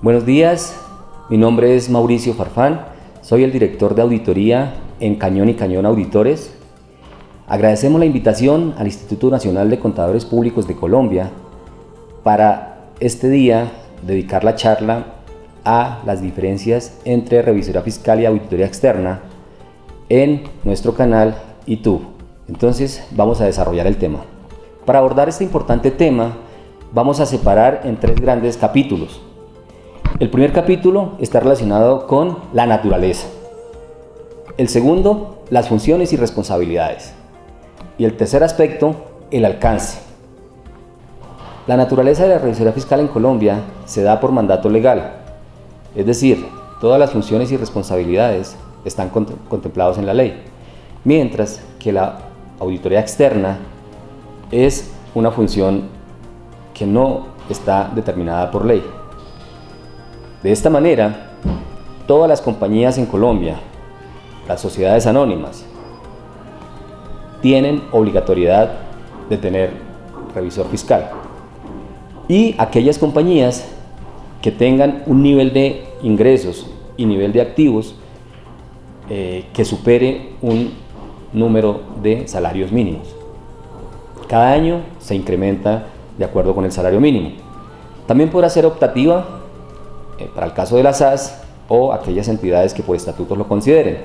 Buenos días, mi nombre es Mauricio Farfán, soy el director de auditoría en Cañón y Cañón Auditores. Agradecemos la invitación al Instituto Nacional de Contadores Públicos de Colombia para este día dedicar la charla a las diferencias entre revisoría fiscal y auditoría externa en nuestro canal YouTube. Entonces vamos a desarrollar el tema. Para abordar este importante tema vamos a separar en tres grandes capítulos. El primer capítulo está relacionado con la naturaleza. El segundo, las funciones y responsabilidades. Y el tercer aspecto, el alcance. La naturaleza de la revisoría fiscal en Colombia se da por mandato legal. Es decir, todas las funciones y responsabilidades están contemplados en la ley. Mientras que la auditoría externa es una función que no está determinada por ley. De esta manera, todas las compañías en Colombia, las sociedades anónimas, tienen obligatoriedad de tener revisor fiscal. Y aquellas compañías que tengan un nivel de ingresos y nivel de activos que supere un número de salarios mínimos. Cada año se incrementa de acuerdo con el salario mínimo. También podrá ser optativa para el caso de las SAS o aquellas entidades que por estatutos lo consideren.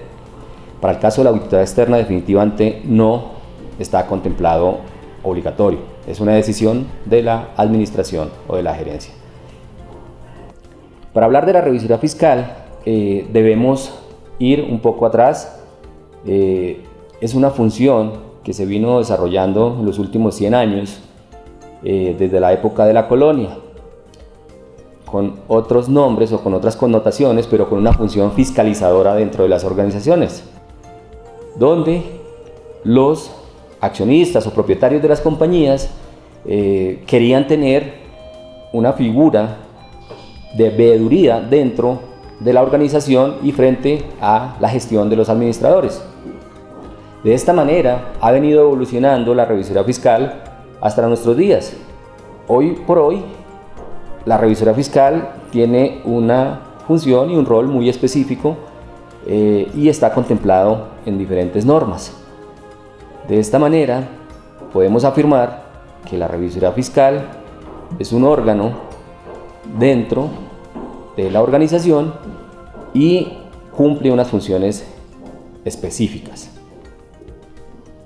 Para el caso de la auditoría externa, definitivamente no está contemplado obligatorio. Es una decisión de la administración o de la gerencia. Para hablar de la revisoría fiscal, debemos ir un poco atrás. Es una función que se vino desarrollando en los últimos 100 años, desde la época de la colonia, con otros nombres o con otras connotaciones, pero con una función fiscalizadora dentro de las organizaciones, donde los accionistas o propietarios de las compañías querían tener una figura de veeduría dentro de la organización y frente a la gestión de los administradores. De esta manera ha venido evolucionando la revisoría fiscal hasta nuestros días. Hoy por hoy, la revisoría fiscal tiene una función y un rol muy específico y está contemplado en diferentes normas. De esta manera, podemos afirmar que la revisoría fiscal es un órgano dentro de la organización y cumple unas funciones específicas.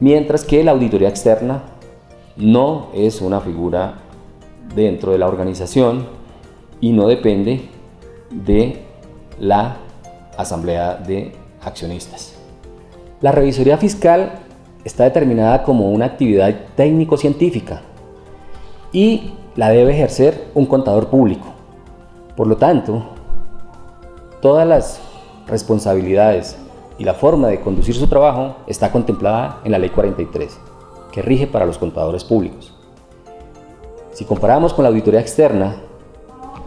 Mientras que la auditoría externa no es una figura dentro de la organización y no depende de la asamblea de accionistas. La revisoría fiscal está determinada como una actividad técnico-científica y la debe ejercer un contador público. Por lo tanto, todas las responsabilidades y la forma de conducir su trabajo está contemplada en la Ley 43, que rige para los contadores públicos. Si comparamos con la auditoría externa,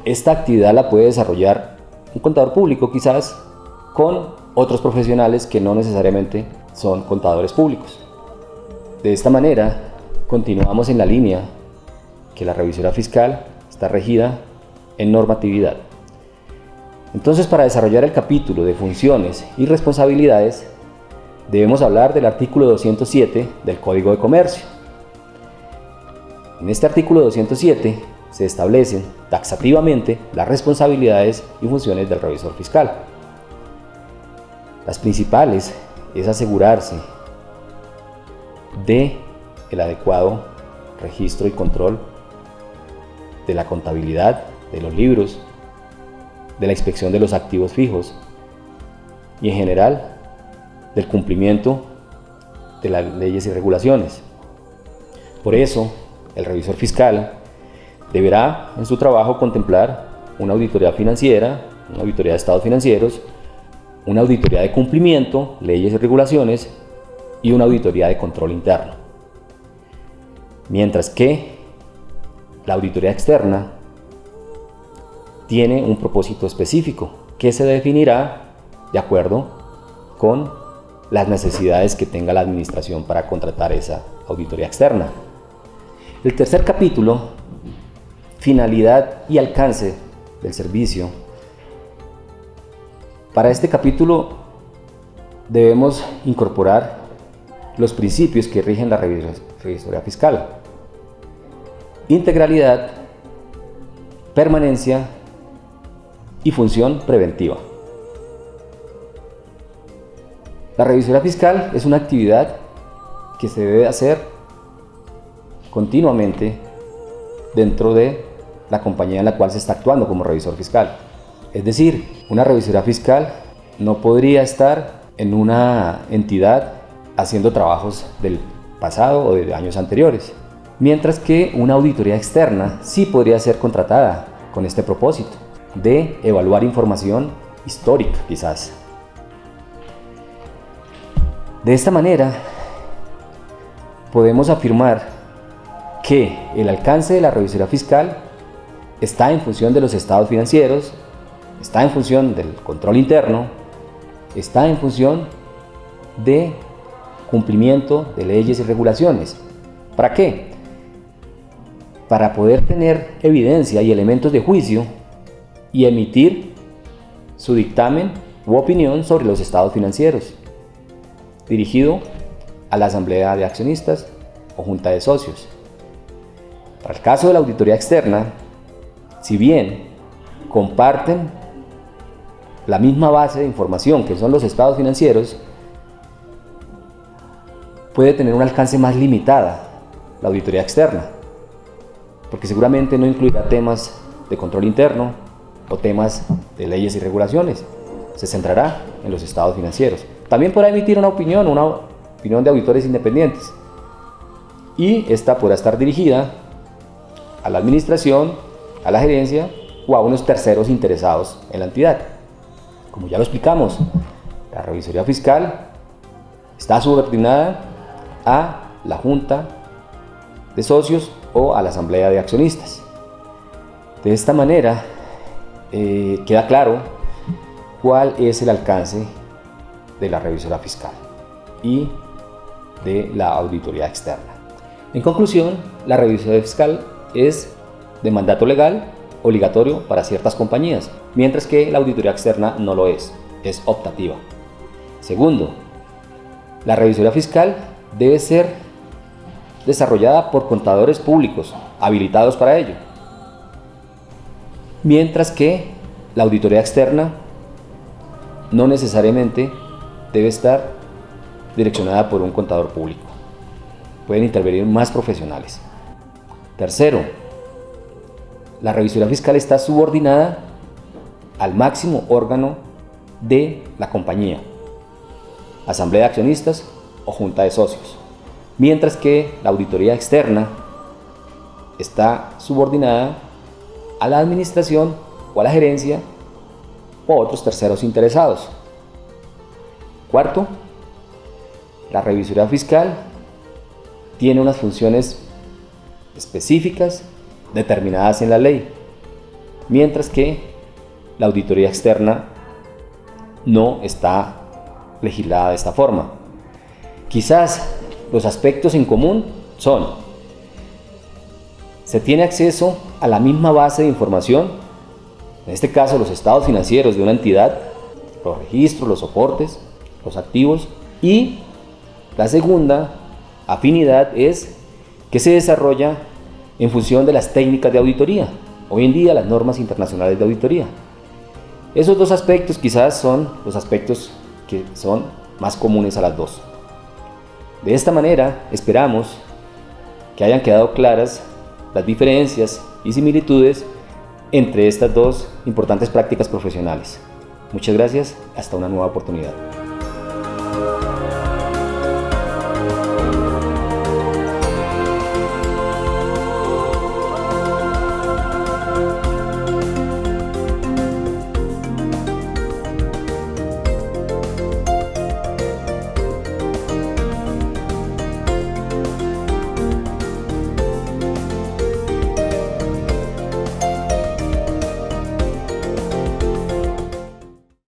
esta actividad la puede desarrollar un contador público quizás con otros profesionales que no necesariamente son contadores públicos. De esta manera, continuamos en la línea que la revisoría fiscal está regida en normatividad. Entonces, para desarrollar el capítulo de funciones y responsabilidades, debemos hablar del artículo 207 del Código de Comercio. En este artículo 207 se establecen taxativamente las responsabilidades y funciones del revisor fiscal. Las principales es asegurarse de el adecuado registro y control de la contabilidad, de los libros, de la inspección de los activos fijos y en general del cumplimiento de las leyes y regulaciones. Por eso, el revisor fiscal deberá en su trabajo contemplar una auditoría financiera, una auditoría de estados financieros, una auditoría de cumplimiento, leyes y regulaciones y una auditoría de control interno. Mientras que la auditoría externa tiene un propósito específico que se definirá de acuerdo con las necesidades que tenga la administración para contratar esa auditoría externa. El tercer capítulo, finalidad y alcance del servicio. Para este capítulo debemos incorporar los principios que rigen la revisoría fiscal: integralidad, permanencia y función preventiva. La revisoría fiscal es una actividad que se debe hacer continuamente dentro de la compañía en la cual se está actuando como revisor fiscal. Es decir, una revisoría fiscal no podría estar en una entidad haciendo trabajos del pasado o de años anteriores, mientras que una auditoría externa sí podría ser contratada con este propósito de evaluar información histórica, quizás. De esta manera, podemos afirmar que el alcance de la revisoría fiscal está en función de los estados financieros, está en función del control interno, está en función de cumplimiento de leyes y regulaciones. ¿Para qué? Para poder tener evidencia y elementos de juicio y emitir su dictamen u opinión sobre los estados financieros, dirigido a la asamblea de accionistas o junta de socios. Para el caso de la auditoría externa, si bien comparten la misma base de información que son los estados financieros, puede tener un alcance más limitada la auditoría externa, porque seguramente no incluirá temas de control interno o temas de leyes y regulaciones. Se centrará en los estados financieros. También podrá emitir una opinión de auditores independientes, y esta podrá estar dirigida a la administración, a la gerencia o a unos terceros interesados en la entidad. Como ya lo explicamos, la revisoría fiscal está subordinada a la junta de socios o a la asamblea de accionistas. De esta manera queda claro cuál es el alcance de la revisoría fiscal y de la auditoría externa. En conclusión, la revisoría fiscal es de mandato legal obligatorio para ciertas compañías, mientras que la auditoría externa no lo es optativa. Segundo, la revisoría fiscal debe ser desarrollada por contadores públicos habilitados para ello, mientras que la auditoría externa no necesariamente debe estar direccionada por un contador público. Pueden intervenir más profesionales. Tercero, la revisoría fiscal está subordinada al máximo órgano de la compañía, asamblea de accionistas o junta de socios, mientras que la auditoría externa está subordinada a la administración o a la gerencia o otros terceros interesados. Cuarto, la revisoría fiscal tiene unas funciones específicas determinadas en la ley, mientras que la auditoría externa no está legislada de esta forma. Quizás los aspectos en común son: se tiene acceso a la misma base de información, en este caso los estados financieros de una entidad, los registros, los soportes, los activos, y la segunda afinidad es que se desarrolla en función de las técnicas de auditoría, hoy en día las normas internacionales de auditoría. Esos dos aspectos quizás son los aspectos que son más comunes a las dos. De esta manera esperamos que hayan quedado claras las diferencias y similitudes entre estas dos importantes prácticas profesionales. Muchas gracias, hasta una nueva oportunidad.